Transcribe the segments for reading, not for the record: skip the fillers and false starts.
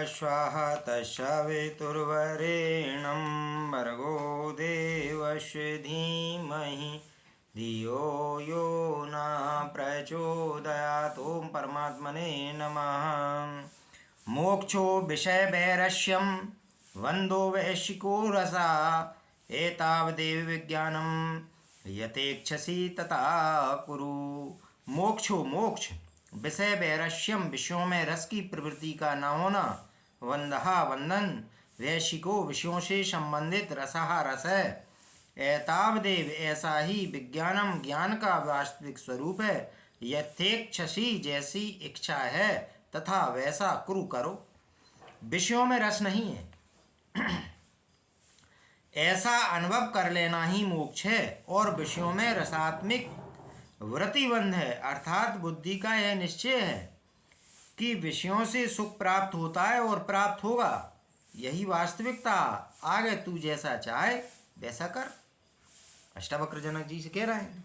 स्वाहा तस्सवितुर्वरेण्यं भर्गो देवस्य धीमहि धियो यो न प्रचोदयात्। ओम परमात्मने नमः। मोक्षो विषय वैरस्यं वंदो वैश्विको रसा एतावदेव विज्ञानम यथेच्छसि तथा कुरु। मोक्षो मोक्ष, विषय वैरस्यम विषयों में रस की प्रवृत्ति का न होना, वंदहा वंदन, वैश्विको विषयों से संबंधित, रसहा रस है, एतावदेव ऐसा ही, विज्ञानम ज्ञान का वास्तविक स्वरूप है, यथेच्छसि जैसी इच्छा है, तथा वैसा कुरु करो। विषयों में रस नहीं है ऐसा अनुभव कर लेना ही मोक्ष है, और विषयों में रसात्मिक वृत्तिबंध है, अर्थात बुद्धि का यह निश्चय है कि विषयों से सुख प्राप्त होता है और प्राप्त होगा, यही वास्तविकता। आगे तू जैसा चाहे वैसा कर। अष्टावक्र जनक जी से कह रहे हैं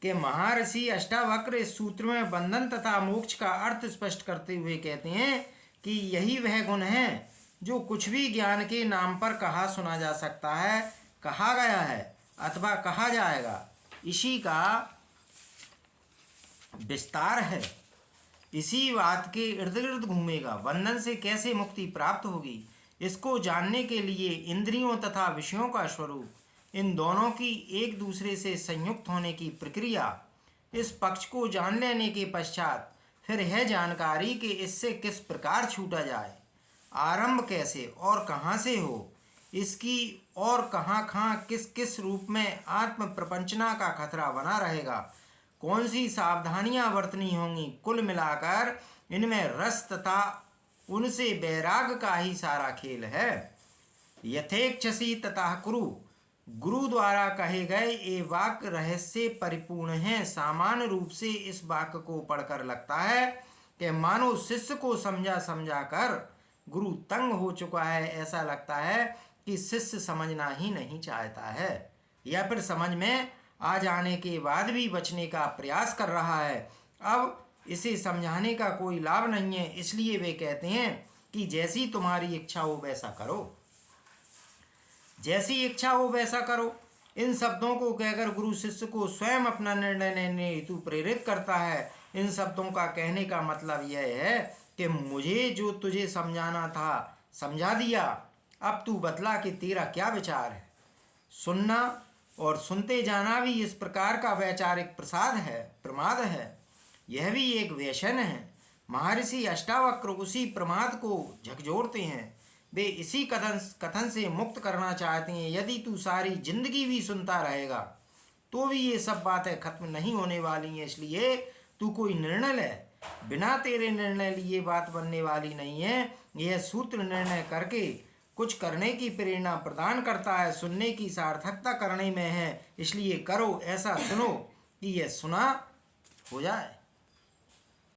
कि महर्षि अष्टावक्र इस सूत्र में बंधन तथा मोक्ष का अर्थ स्पष्ट करते हुए कहते हैं कि यही वह गुण है जो कुछ भी ज्ञान के नाम पर कहा सुना जा सकता है, कहा गया है अथवा कहा जाएगा, इसी का विस्तार है, इसी बात के इर्द गिर्द घूमेगा। बंधन से कैसे मुक्ति प्राप्त होगी, इसको जानने के लिए इंद्रियों तथा विषयों का स्वरूप, इन दोनों की एक दूसरे से संयुक्त होने की प्रक्रिया, इस पक्ष को जान लेने के पश्चात फिर यह जानकारी कि इससे किस प्रकार छूटा जाए, आरंभ कैसे और कहाँ से हो, इसकी और कहाँ किस किस रूप में आत्म प्रपंचना का खतरा बना रहेगा, कौन सी सावधानियां बरतनी होंगी, कुल मिलाकर इनमें रस तथा उनसे वैराग का ही सारा खेल है। यथेच्छसि तथा कुरु, गुरु द्वारा कहे गए ये वाक्य रहस्य परिपूर्ण हैं। सामान्य रूप से इस वाक्य को पढ़कर लगता है कि मानो शिष्य को समझा समझा कर गुरु तंग हो चुका है। ऐसा लगता है कि शिष्य समझना ही नहीं चाहता है, या फिर समझ में आ जाने के बाद भी बचने का प्रयास कर रहा है। अब इसे समझाने का कोई लाभ नहीं है, इसलिए वे कहते हैं कि जैसी तुम्हारी इच्छा हो वैसा करो, जैसी इच्छा हो वैसा करो। इन शब्दों को कहकर गुरु शिष्य को स्वयं अपना निर्णय लेने हेतु प्रेरित करता है। इन शब्दों का कहने का मतलब यह है कि मुझे जो तुझे समझाना था समझा दिया, अब तू बतला कि तेरा क्या विचार है। सुनना और सुनते जाना भी इस प्रकार का वैचारिक प्रमाद है, यह भी एक व्यसन है। महर्षि अष्टावक्र उसी प्रमाद को झकझोरते हैं। वे इसी कथन से मुक्त करना चाहते हैं। यदि तू सारी जिंदगी भी सुनता रहेगा तो भी ये सब बातें खत्म नहीं होने वाली हैं, इसलिए तू कोई निर्णय ले। बिना तेरे निर्णय लिए बात बनने वाली नहीं है। यह सूत्र निर्णय करके कुछ करने की प्रेरणा प्रदान करता है, सुनने की सार्थकता करने में है, इसलिए करो, ऐसा सुनो कि यह सुना हो जाए।